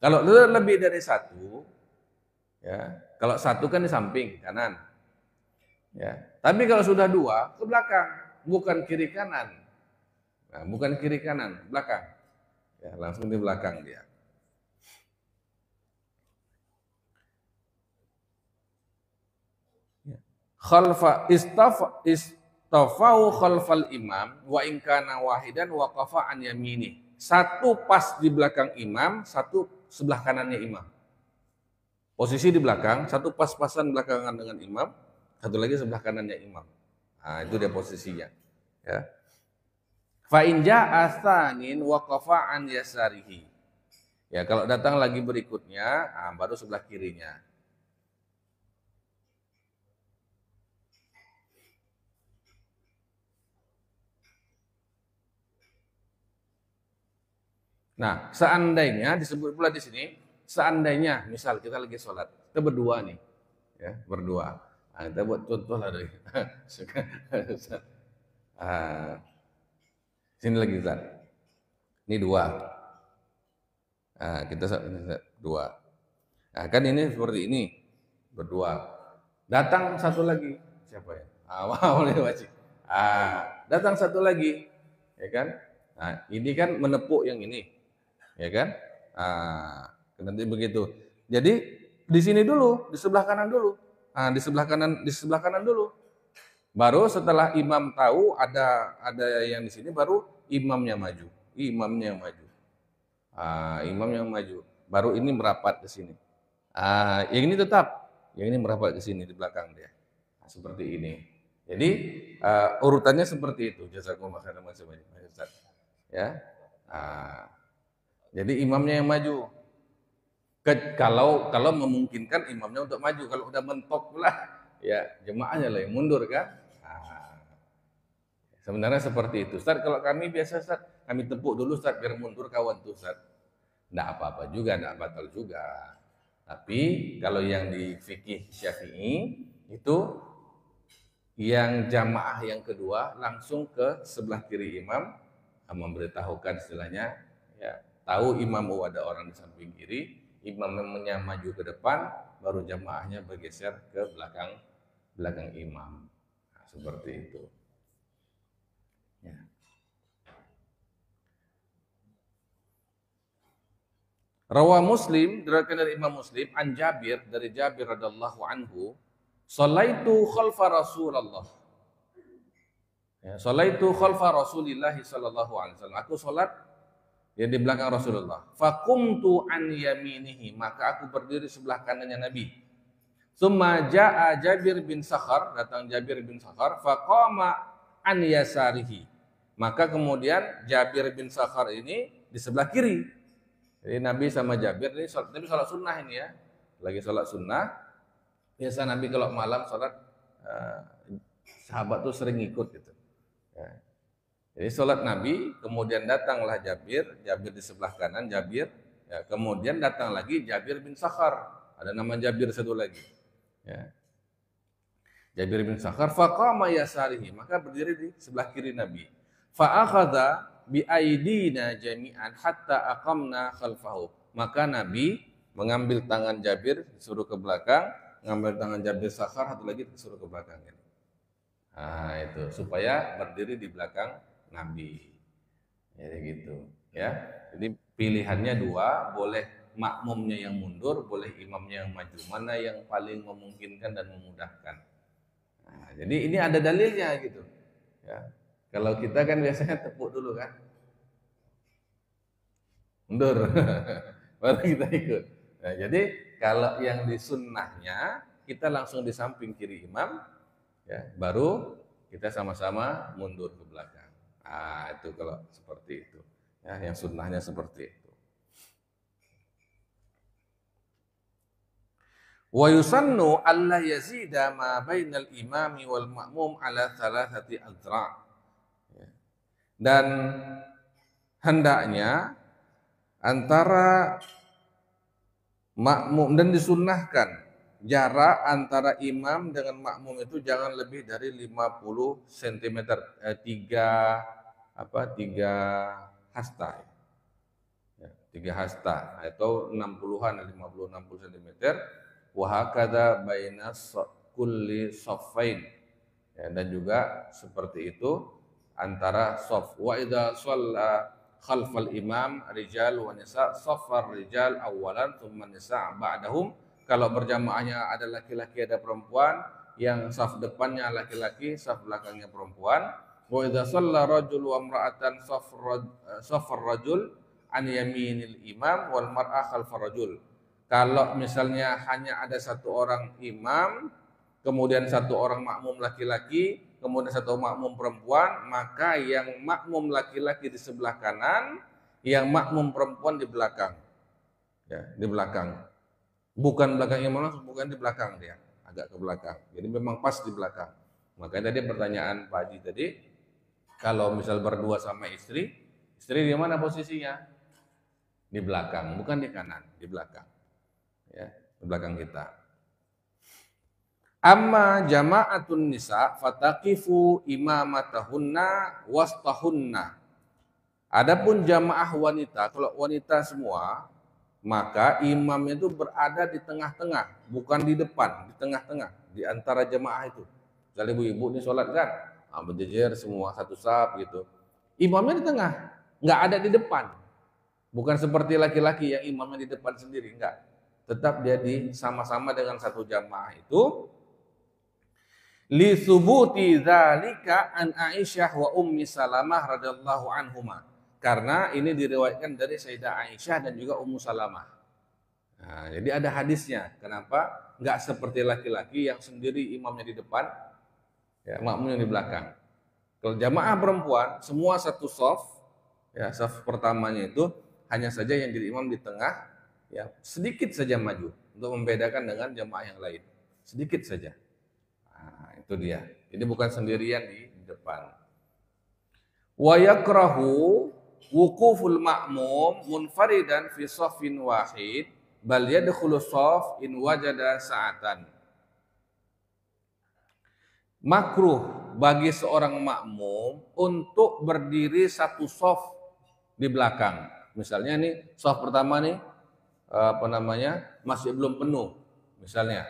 [SPEAKER 1] Kalau lebih dari 1, ya, kalau 1 kan di samping kanan. Ya. Tapi kalau sudah 2 ke belakang, bukan kiri kanan. Nah, bukan kiri kanan, belakang. Ya, langsung di belakang dia. Khalfa istafau khalfal imam wa in kana wahidan waqafa an yamini. 1 pas di belakang imam, 1 sebelah kanannya imam. Posisi di belakang, 1 pas-pasan belakangan dengan imam, 1 lagi sebelah kanannya imam. Nah, itu dia posisinya. Ya. Fa in jaa tsanin waqafa an yasarihi. Ya, kalau datang lagi berikutnya, baru sebelah kirinya. Nah, seandainya disebut pula di sini, seandainya misal kita lagi sholat, kita berdua nih, ya berdua. Nah, kita buat contoh lah dari. Sini lagi Ustaz. Ini 2. Kita 2. Nah, kan ini seperti ini, berdua. Datang 1 lagi, siapa ya? Boleh wajib. Datang 1 lagi, ya kan? Nah, ini kan menepuk yang ini. Ya kan? Nanti begitu. Jadi di sini dulu, di sebelah kanan dulu. Di sebelah kanan dulu. Baru setelah imam tahu ada yang di sini, baru imamnya maju. Imamnya maju. Baru ini merapat ke sini. Yang ini tetap, yang ini merapat ke sini di belakang dia. Seperti ini. Jadi urutannya seperti itu. Jazakumullah khairan Ustaz. Ya. Jadi imamnya yang maju. Kalau memungkinkan imamnya untuk maju. Kalau udah mentok pula, ya jemaahnya lah yang mundur kan. Sebenarnya seperti itu. Ustaz, kalau kami biasa Ustaz, kami tepuk dulu Ustaz biar mundur kawan tuh Ustaz. Nggak apa-apa juga, nggak batal juga. Tapi kalau yang di fikih Syafi'i itu yang jamaah yang kedua langsung ke sebelah kiri imam, memberitahukan istilahnya, ya, tahu imam ada orang di samping kiri, imamnya maju ke depan, baru jamaahnya bergeser ke belakang imam. Nah, seperti itu. Ya. Rawa Muslim, diriwayatkan dari Imam Muslim, an Jabir, dari Jabir radhiyallahu anhu, "Shalaitu khalfa Rasulullah." Ya, "Shalaitu khalfa Rasulillah sallallahu alaihi wasallam." Aku salat di belakang Rasulullah. Faqumtu an yaminihi, maka aku berdiri sebelah kanannya Nabi. Tsumma jaa Jabir bin Sakhar, datang Jabir bin Sakhar, faqama an yasarihi. Maka kemudian Jabir bin Sakhar ini di sebelah kiri. Jadi Nabi sama Jabir ini Nabi salat sunnah ini ya. Lagi salat sunnah. Biasa Nabi kalau malam salat, sahabat tuh sering ikut gitu. Ya. Jadi sholat Nabi, kemudian datanglah Jabir di sebelah kanan Jabir, ya, kemudian datang lagi Jabir bin Sakhar, ada nama Jabir satu lagi, ya. Jabir bin Sakhar, faqama yasarihi, maka berdiri di sebelah kiri Nabi. Fa'akhadha bi aidina jami'an hatta aqamna khalfahu. Maka Nabi mengambil tangan Jabir, disuruh ke belakang, mengambil tangan Jabir Sakhar, satu lagi disuruh ke belakang. Nah, itu supaya berdiri di belakang Nabi. Jadi gitu, ya. Jadi pilihannya dua, boleh makmumnya yang mundur, boleh imamnya yang maju. Mana yang paling memungkinkan dan memudahkan. Nah, jadi ini ada dalilnya gitu. Ya. Kalau kita kan biasanya tepuk dulu kan, mundur, baru kita ikut. Nah, jadi kalau yang di sunnahnya kita langsung di samping kiri imam, ya, baru kita sama-sama mundur ke belakang. Nah, itu kalau seperti itu. Ya, yang sunnahnya seperti itu. Wa yusannu alla yazida ma bainal imami wal ma'mum ala thalathati azra'. Dan hendaknya antara makmum dan disunnahkan jarak antara imam dengan makmum itu jangan lebih dari 50 cm, 3 hasta. Ya, 3 hasta atau 60-an 50-60 cm. Wa hakadha baina kulli saffain. Ya, dan juga seperti itu antara shaf. Wa idza shalla khalfal imam rijal wa nisa saffar rijal awalan thumma nisa ba'dahum. Kalau berjamaahnya ada laki-laki ada perempuan, yang saf depannya laki-laki, saf belakangnya perempuan. Wa idza shalla rajul wa imra'atan saffar rajul an yaminil imam wal mar'ah khalfar rajul. Kalau misalnya hanya ada satu orang imam, kemudian satu orang makmum laki-laki, kemudian satu makmum perempuan, maka yang makmum laki-laki di sebelah kanan, yang makmum perempuan di belakang. Ya, di belakang. Bukan belakang imam langsung, bukan di belakang dia, agak ke belakang. Jadi memang pas di belakang. Makanya tadi pertanyaan Pak Haji tadi, kalau misal berdua sama istri di mana posisinya? Di belakang, bukan di kanan, di belakang. Ya, di belakang kita. Amma jama'atun nisa fataqifu imamatahunna wastahunna. Adapun jamaah wanita, kalau wanita semua, maka imamnya itu berada di tengah-tengah, bukan di depan, di tengah-tengah, di antara jamaah itu. Misalnya ibu-ibu ini sholat kan, berjejer semua satu saf gitu. Imamnya di tengah, nggak ada di depan. Bukan seperti laki-laki yang imamnya di depan sendiri, enggak. Tetap dia di sama-sama dengan satu jamaah itu. Li subuti dzalika an Aisyah wa Ummi Salamah radhiyallahu anhuma. Karena ini diriwayatkan dari Sayyidah Aisyah dan juga Ummu Salamah. Nah, jadi ada hadisnya. Kenapa enggak seperti laki-laki yang sendiri imamnya di depan, ya, makmumnya di belakang. Kalau jamaah perempuan semua satu shaf, ya, shaf pertamanya itu hanya saja yang jadi imam di tengah, ya, sedikit saja maju untuk membedakan dengan jamaah yang lain, sedikit saja. Nah, itu dia. Jadi bukan sendirian di depan. Wa yakrahu wuquful ma'mum munfaridan fi shaffin wahid bal yadkhulu shaff in wajada sa'atan. Makruh bagi seorang makmum untuk berdiri satu shaf di belakang. Misalnya nih shaf pertama nih masih belum penuh misalnya.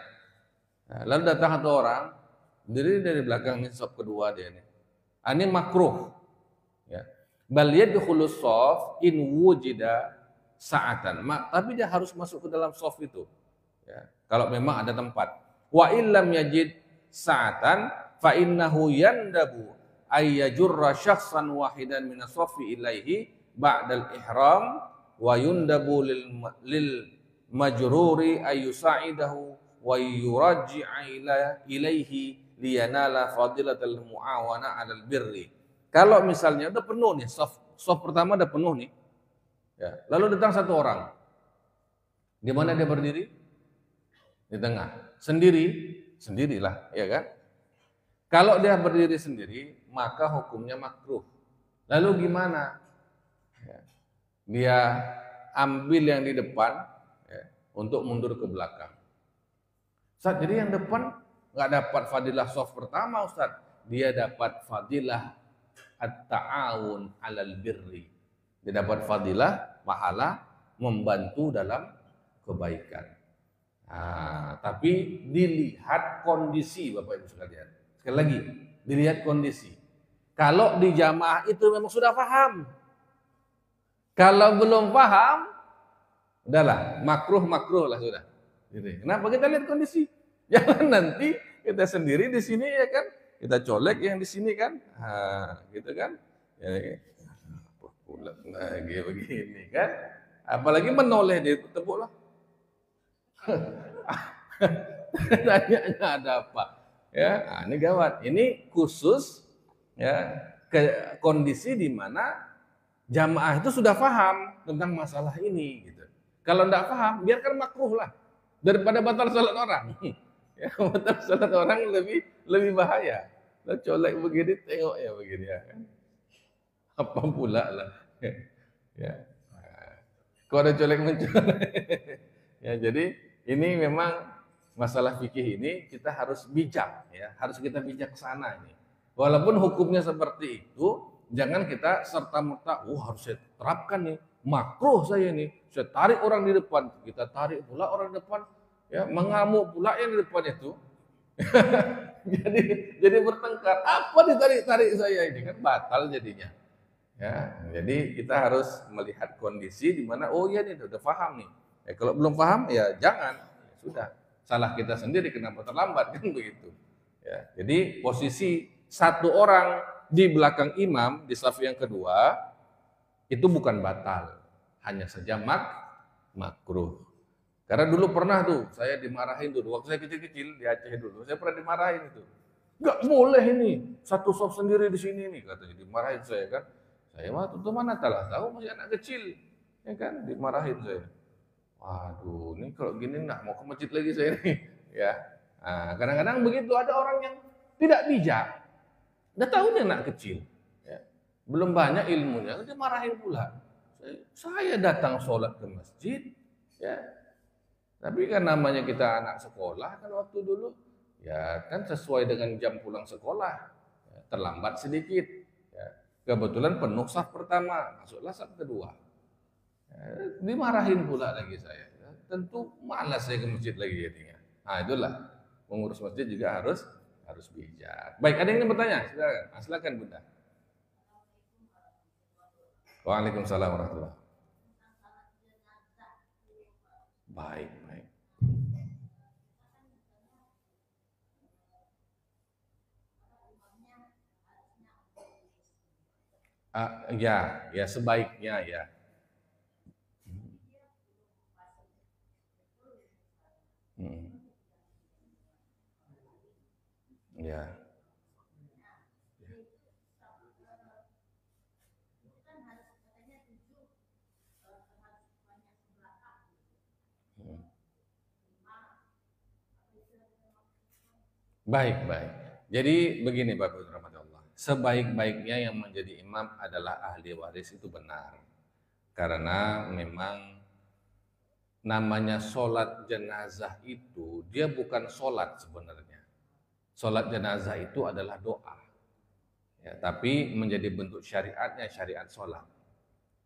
[SPEAKER 1] Nah, lalu datang satu orang berdiri dari belakang nih shaf kedua dia nih. Ini makruh. Ya. Bal yadkhulu shaf in wujida sa'atan. Tapi dia harus masuk ke dalam shaf itu. Ya. Kalau memang ada tempat. Wa illam yajid sa'atan fa innahu yandabu ay yajurra syakhsan wahidan min as-saffi ilaihi ba'dal ihram wa yundabu lil majruri ay yusa'idahu wa yurajji'a ilaihi liyanala fadilatal muawana 'alal birri. Kalau misalnya udah penuh nih, shaf pertama udah penuh nih. Ya, lalu datang satu orang. Di mana dia berdiri? Di tengah. Sendirilah, ya kan? Kalau dia berdiri sendiri, maka hukumnya makruh. Lalu gimana? Ya, dia ambil yang di depan, ya, untuk mundur ke belakang. Ustaz, jadi yang depan nggak dapat fadilah shaf pertama, Ustaz. Dia dapat fadilah at-ta'awun 'alal birri. Dia dapat fadilah pahala membantu dalam kebaikan. Nah, tapi dilihat kondisi Bapak Ibu sekalian. Sekali lagi, Dilihat kondisi. Kalau di jamaah itu memang sudah paham. Kalau belum paham, udahlah, makruh lah sudah. Gitu. Kenapa? Kita lihat kondisi. Jangan nanti kita sendiri di sini ya kan, kita colek yang di sini kan, gitu kan. Ya, pula lagi begini kan. Apalagi menoleh dia tepuk lah. Tanya ada apa? Ya, ini gawat. Ini khusus ya ke kondisi di mana jamaah itu sudah paham tentang masalah ini gitu. Kalau tidak paham, biarkan makruh lah daripada batal salat orang. Ya, batal salat orang lebih bahaya. Lo colek begini, tengok ya begini ya kan. Apa pula lah. Ya. Kau ada colek mencolek. Ya, jadi ini memang masalah fikih ini kita harus bijak ya, harus kita bijaksana ini. Walaupun hukumnya seperti itu, jangan kita serta-merta, harus saya terapkan nih, makruh saya nih, saya tarik orang di depan, kita tarik pula orang di depan, ya mengamuk pula yang di depan itu. jadi bertengkar, apa ditarik-tarik saya ini kan batal jadinya. Ya, jadi kita harus melihat kondisi di mana ya nih udah paham nih. Ya, kalau belum paham ya jangan, ya, sudah salah kita sendiri kenapa terlambat kan begitu. Ya, jadi posisi satu orang di belakang imam di saf yang kedua itu bukan batal, hanya saja makruh. Karena dulu pernah tuh saya dimarahin tuh waktu saya kecil-kecil di Aceh dulu, saya pernah dimarahin itu. Enggak boleh ini satu saf sendiri di sini nih katanya, dimarahin saya kan. Saya waktu itu mana tahu masih anak kecil, ya kan dimarahin saya. Waduh, ini kalau gini nggak mau ke masjid lagi saya nih, ya. Nah, kadang-kadang begitu ada orang yang tidak bijak, udah tahu dia anak kecil, ya. Belum banyak ilmunya, dia marahin pula. Saya datang sholat ke masjid, ya. Tapi kan namanya kita anak sekolah kan waktu dulu, ya kan sesuai dengan jam pulang sekolah, ya, terlambat sedikit. Ya. Kebetulan penuh saf pertama, masuklah saf kedua. Dimarahin pula lagi saya. Tentu malas saya ke masjid lagi jadinya. Nah itulah pengurus masjid juga harus bijak. Baik, ada yang ingin bertanya? Silakan Bunda. Waalaikumsalam warahmatullahi wabarakatuh. Baik. Ya sebaiknya ya. Ya. Baik. Jadi begini Bapak Ibu rahmatullah. Sebaik-baiknya yang menjadi imam adalah ahli waris itu benar. Karena memang namanya sholat jenazah itu dia bukan sholat sebenarnya. Sholat jenazah itu adalah doa. Ya, tapi menjadi bentuk syariatnya syariat sholat.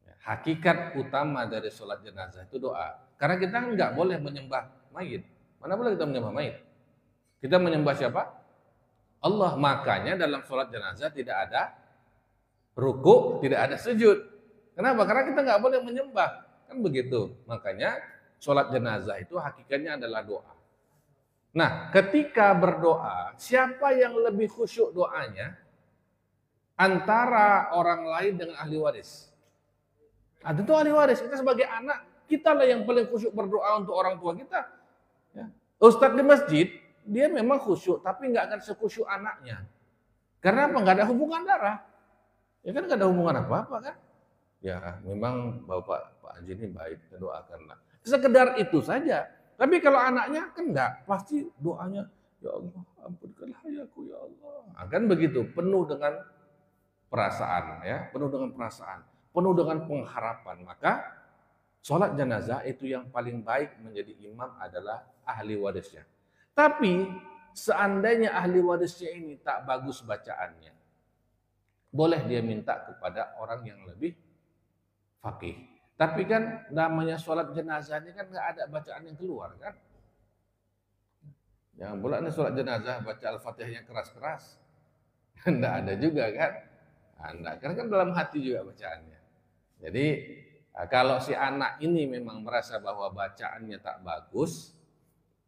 [SPEAKER 1] Ya, hakikat utama dari sholat jenazah itu doa. Karena kita nggak boleh menyembah mayit. Mana boleh kita menyembah mayit? Kita menyembah siapa? Allah. Makanya dalam sholat jenazah tidak ada ruku, tidak ada sujud. Kenapa? Karena kita nggak boleh menyembah. Kan begitu. Makanya sholat jenazah itu hakikatnya adalah doa. Nah, ketika berdoa, siapa yang lebih khusyuk doanya? Antara orang lain dengan ahli waris. Tentu ahli waris. Kita sebagai anak, kita lah yang paling khusyuk berdoa untuk orang tua kita. Ya. Ustadz di masjid, dia memang khusyuk, tapi nggak akan sekhusyuk anaknya. Karena apa? Nggak ada hubungan darah. Ya kan nggak ada hubungan apa-apa kan? Ya memang Bapak Pak Haji ini baik, kita doakanlah. Sekedar itu saja. Tapi kalau anaknya kan enggak, pasti doanya, ya Allah ampunkanlah hayaku ya Allah. Kan begitu, penuh dengan perasaan ya, penuh dengan pengharapan. Maka sholat jenazah itu yang paling baik menjadi imam adalah ahli warisnya. Tapi seandainya ahli warisnya ini tak bagus bacaannya, boleh dia minta kepada orang yang lebih faqih. Tapi kan namanya sholat jenazah ini kan nggak ada bacaan yang keluar kan. Jangan pula nih sholat jenazah baca Al-Fatihah yang keras-keras. Enggak ada juga kan? Enggak, karena kan dalam hati juga bacaannya. Jadi kalau si anak ini memang merasa bahwa bacaannya tak bagus,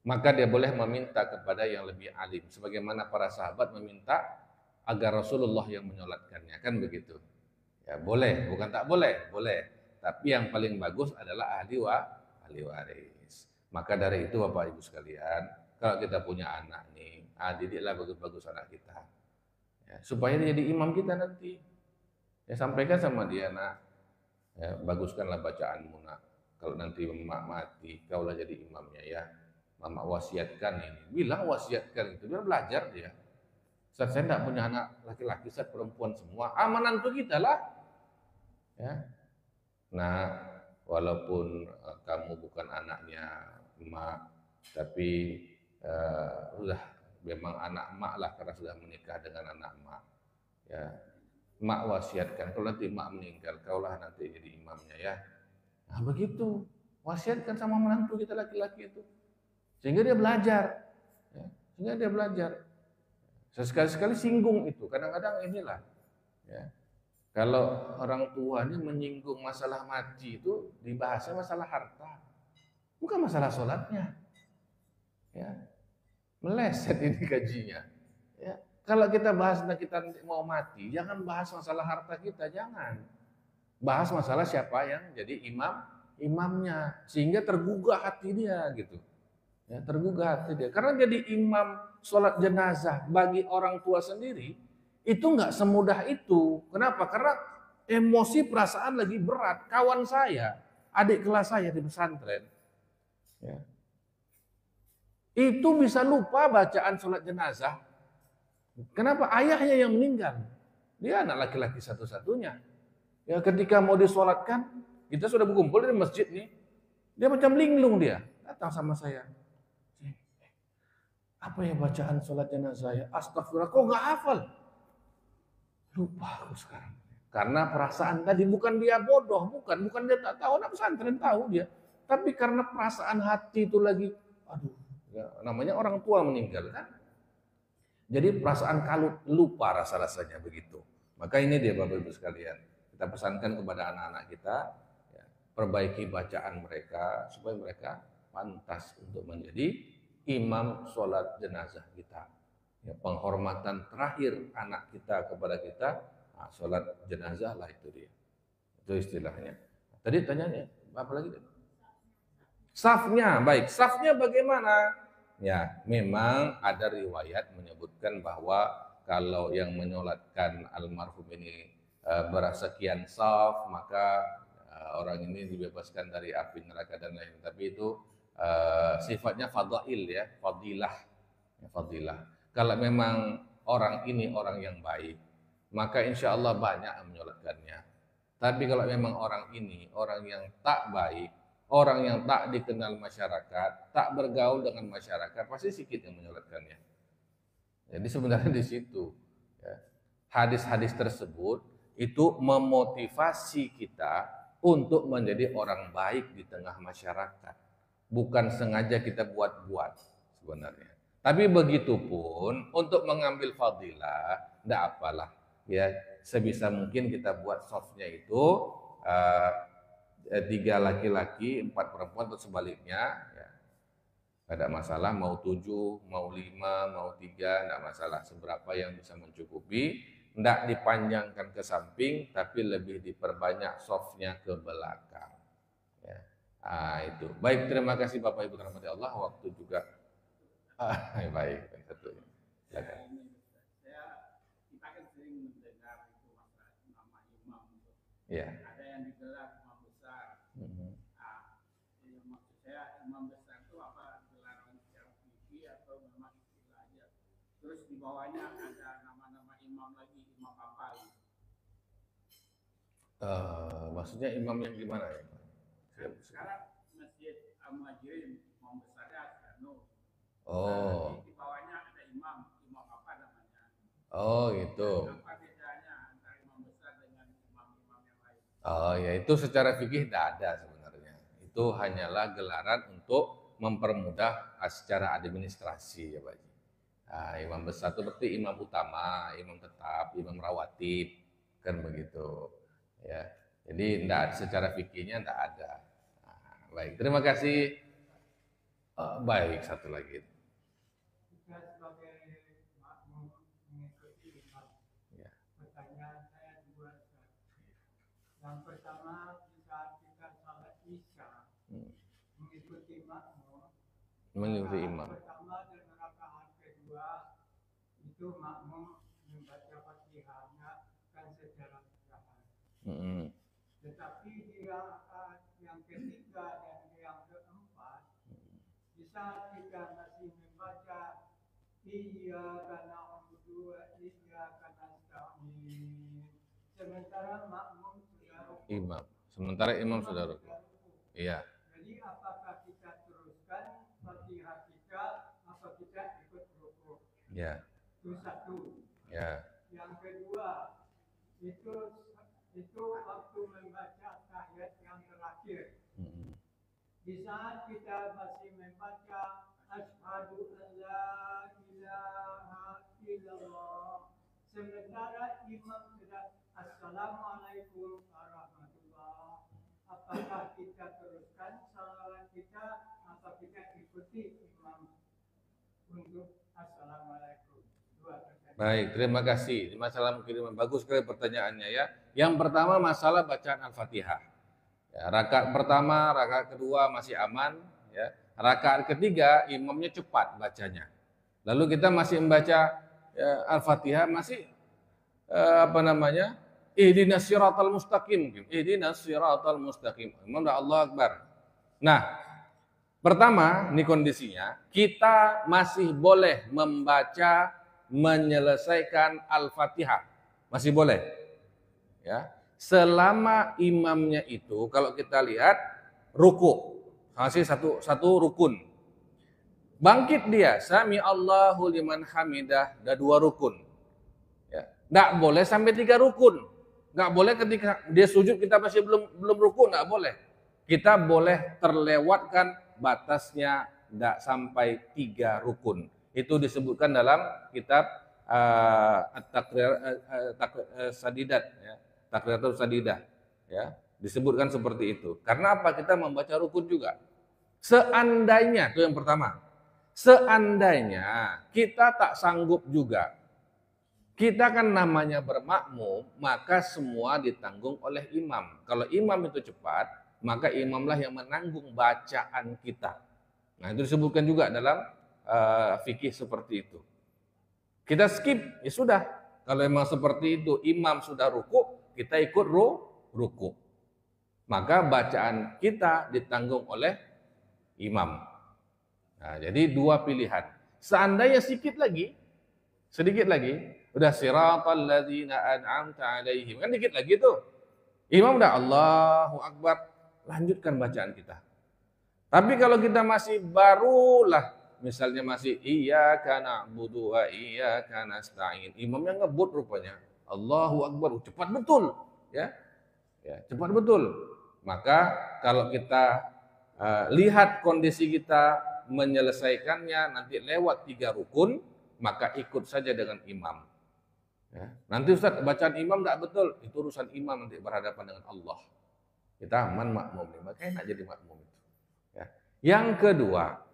[SPEAKER 1] maka dia boleh meminta kepada yang lebih alim. Sebagaimana para sahabat meminta agar Rasulullah yang menyolatkannya, kan begitu. Ya boleh, bukan tak boleh, boleh. Tapi yang paling bagus adalah ahli waris. Maka dari itu Bapak Ibu sekalian, kalau kita punya anak nih, didiklah bagus-bagus anak kita. Ya, supaya dia jadi imam kita nanti. Ya sampaikan sama dia, nak, ya, baguskanlah bacaanmu, nak. Kalau nanti emak mati, kaulah jadi imamnya ya. Mama wasiatkan ini. Bilang wasiatkan itu, biar belajar dia. Saat saya tidak punya anak laki-laki, saya perempuan semua. Menantu kita lah. Ya. Nah, walaupun kamu bukan anaknya emak, tapi udah memang anak emak lah karena sudah menikah dengan anak emak. Ya, emak wasiatkan kalau nanti emak meninggal, kaulah nanti jadi imamnya ya. Nah begitu, wasiatkan sama menantu kita laki-laki itu, sehingga dia belajar. Ya, sehingga dia belajar. Sekali-sekali singgung itu, kadang-kadang inilah. Ya. Kalau orang tuanya menyinggung masalah mati itu dibahasnya masalah harta, bukan masalah sholatnya. Ya, meleset ini gajinya. Ya, kalau kita bahas tentang kita mau mati, jangan bahas masalah harta kita, jangan. Bahas masalah siapa yang jadi imamnya, sehingga tergugah hati dia gitu. Ya, tergugah hati dia. Karena jadi imam sholat jenazah bagi orang tua sendiri itu nggak semudah itu. Kenapa? Karena emosi perasaan lagi berat. Kawan saya, adik kelas saya di pesantren, ya, itu bisa lupa bacaan sholat jenazah. Kenapa? Ayahnya yang meninggal. Dia anak laki-laki satu-satunya. Ya, ketika mau disolatkan, kita sudah berkumpul di masjid nih. Dia macam linglung dia. Datang sama saya. Apa ya bacaan sholat jenazah ya? Astagfirullah, kok nggak hafal? Lupa aku sekarang. Karena perasaan tadi bukan dia bodoh, bukan dia tak tahu, anak pesantren tahu dia. Tapi karena perasaan hati itu lagi, aduh, ya, namanya orang tua meninggal kan. Jadi perasaan kalut, lupa rasa-rasanya begitu. Maka ini dia Bapak Ibu sekalian, kita pesankan kepada anak-anak kita, ya, perbaiki bacaan mereka supaya mereka pantas untuk menjadi imam sholat jenazah kita. Ya, penghormatan terakhir anak kita kepada kita, sholat jenazah lah itu dia. Itu istilahnya. Tadi tanyanya apa lagi? Safnya, baik. Safnya bagaimana? Ya, memang ada riwayat menyebutkan bahwa kalau yang menyolatkan almarhum ini bersekian saf, maka orang ini dibebaskan dari api neraka dan lain. Tapi itu sifatnya fadail ya, fadilah. Ya, fadilah. Kalau memang orang ini orang yang baik, maka insya Allah banyak yang menyolatkannya. Tapi kalau memang orang ini orang yang tak baik, orang yang tak dikenal masyarakat, tak bergaul dengan masyarakat, pasti sedikit yang menyolatkannya. Jadi sebenarnya di situ, ya, hadis-hadis tersebut itu memotivasi kita untuk menjadi orang baik di tengah masyarakat. Bukan sengaja kita buat-buat sebenarnya. Tapi begitupun untuk mengambil fadilah, tidak apalah. Ya, sebisa mungkin kita buat softnya itu 3 laki-laki, 4 perempuan atau sebaliknya. Ya. Tidak masalah, mau 7, mau 5, mau 3, tidak masalah. Seberapa yang bisa mencukupi, tidak dipanjangkan ke samping, tapi lebih diperbanyak softnya ke belakang. Ya. Itu. Baik, terima kasih Bapak Ibu rahmati Allah. Waktu juga. Baik, satu. Silakan.
[SPEAKER 2] Kita kan sering mendengar itu masalah nama imam.
[SPEAKER 1] Ya.
[SPEAKER 2] Ada yang digelar imam besar. Maksud saya imam besar itu apa gelaran secara fikih atau memang istilah aja. Terus di bawahnya ada nama-nama imam lagi, imam apa gitu.
[SPEAKER 1] Maksudnya imam yang gimana ya?
[SPEAKER 2] Sekarang Masjid Al-Muhajirin imam besarnya Asrano.
[SPEAKER 1] Oh.
[SPEAKER 2] Di bawahnya ada imam apa namanya?
[SPEAKER 1] Oh gitu.
[SPEAKER 2] Apa bedanya antara imam besar dengan imam-imam yang lain?
[SPEAKER 1] Oh ya, itu secara fikih tidak ada sebenarnya. Itu hanyalah gelaran untuk mempermudah secara administrasi ya Pak. Imam besar itu berarti imam utama, imam tetap, imam rawatib, kan begitu. Ya, jadi secara fikihnya tidak ada. Baik, terima kasih. Baik, satu lagi.
[SPEAKER 2] Kita sebagai makmum mengikuti imam.
[SPEAKER 1] Ya.
[SPEAKER 2] Pertanyaan saya dua. Yang pertama, saat kita salat isya mengikuti makmum.
[SPEAKER 1] Mengikuti imam.
[SPEAKER 2] Pertama dan rakaat kedua itu makmum membaca Fatihahnya kan secara perlahan. Tetapi di rakaat yang ketiga dan yang keempat, di saat kita masih membaca Iyyaka na'budu wa iyyaka nasta'in, sementara makmum sudah rukuk.
[SPEAKER 1] Sementara imam sudah rukuk. Iya.
[SPEAKER 2] Jadi apakah kita teruskan Fatihah kita atau kita ikut rukuk?
[SPEAKER 1] Ya.
[SPEAKER 2] Itu satu.
[SPEAKER 1] Ya.
[SPEAKER 2] Yang kedua, itu waktu membaca tahiyat yang terakhir. Di saat kita masih membaca Asyhadu an la ilaha illallah, sementara imam sudah Assalamualaikum warahmatullah, apakah kita teruskan salawat kita atau kita ikuti imam untuk Assalamualaikum?
[SPEAKER 1] Baik, terima kasih. Masalah mungkin bagus sekali pertanyaannya ya. Yang pertama masalah bacaan Al-Fatihah. Ya, rakaat pertama, rakaat kedua masih aman. Ya. Rakaat ketiga imamnya cepat bacanya. Lalu kita masih membaca Al-Fatihah masih Ihdinas siratal mustaqim. Ihdinas siratal mustaqim. Imam Allah Akbar. Nah, pertama, ini kondisinya, kita masih boleh membaca menyelesaikan Al-Fatihah. Masih boleh. Ya. Selama imamnya itu kalau kita lihat ruku, masih satu rukun. Bangkit dia, sami Allahu liman hamidah, ada 2 rukun. Ya. Nggak boleh sampai 3 rukun. Nggak boleh ketika dia sujud kita masih belum rukun, nggak boleh. Kita boleh terlewatkan batasnya nggak sampai 3 rukun. Itu disebutkan dalam kitab Sadidat, ya. Takriratul Sadidah, ya. Disebutkan seperti itu. Karena apa? Kita membaca rukun juga. Seandainya, itu yang pertama. Seandainya kita tak sanggup juga, kita kan namanya bermakmum, maka semua ditanggung oleh imam. Kalau imam itu cepat, maka imamlah yang menanggung bacaan kita. Nah, itu disebutkan juga dalam fikih seperti itu. Kita skip, ya sudah. Kalau memang seperti itu, imam sudah ruku, kita ikut ruku. Maka bacaan kita ditanggung oleh imam. Nah, jadi 2 pilihan. Seandainya sedikit lagi, udah siratal ladzina an'amta alaihim. Kan dikit lagi tuh. Imam udah Allahu Akbar, lanjutkan bacaan kita. Tapi kalau kita masih barulah, misalnya masih iyyaka na'budu wa iyyaka nasta'in, imamnya ngebut rupanya. Allahu Akbar, cepat betul, ya. Ya, cepat betul. Maka kalau kita lihat kondisi kita menyelesaikannya nanti lewat 3 rukun, maka ikut saja dengan imam. Ya. Nanti Ustaz bacaan imam tidak betul, itu urusan imam nanti berhadapan dengan Allah. Kita aman makmum, makanya enak jadi makmum itu. Ya. Yang kedua,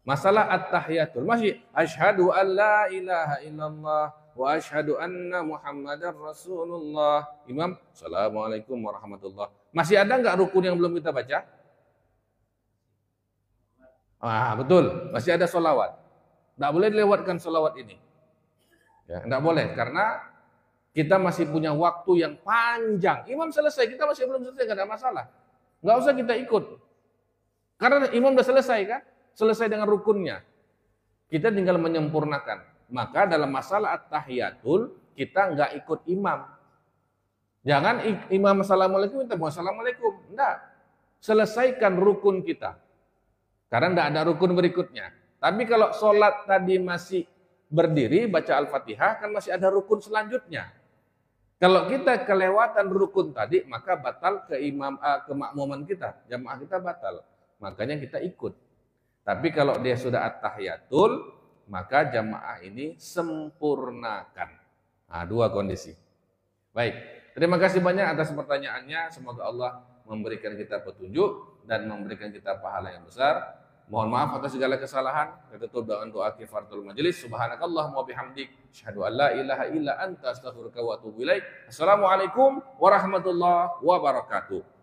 [SPEAKER 1] masalah at-tahiyatul, masih asyhadu an la ilaha illallah wa asyhadu anna muhammadar rasulullah. Imam, assalamualaikum warahmatullah. Masih ada nggak rukun yang belum kita baca? Betul, masih ada sholawat. Nggak boleh dilewatkan sholawat ini. Ya, nggak boleh, karena kita masih punya waktu yang panjang. Imam selesai, kita masih belum selesai, nggak ada masalah. Nggak usah kita ikut. Karena imam udah selesai kan? Selesai dengan rukunnya. Kita tinggal menyempurnakan. Maka dalam masalah at-tahiyatul, kita nggak ikut imam. Jangan imam assalamualaikum, kita mau assalamualaikum. Enggak. Selesaikan rukun kita. Karena enggak ada rukun berikutnya. Tapi kalau sholat tadi masih berdiri, baca Al-Fatihah, kan masih ada rukun selanjutnya. Kalau kita kelewatan rukun tadi, maka batal kemakmuman kita. Jamaah kita batal. Makanya kita ikut. Tapi kalau dia sudah at-tahiyatul, maka jamaah ini sempurnakan. Nah, dua kondisi. Baik, terima kasih banyak atas pertanyaannya. Semoga Allah memberikan kita petunjuk dan memberikan kita pahala yang besar. Mohon maaf atas segala kesalahan. Kita tutup dengan doa kifaratul majelis. Subhanakallahumma wa bihamdik, asyhadu an la ilaha illa anta, astaghfiruka wa atubu ilaik. Assalamualaikum warahmatullahi wabarakatuh.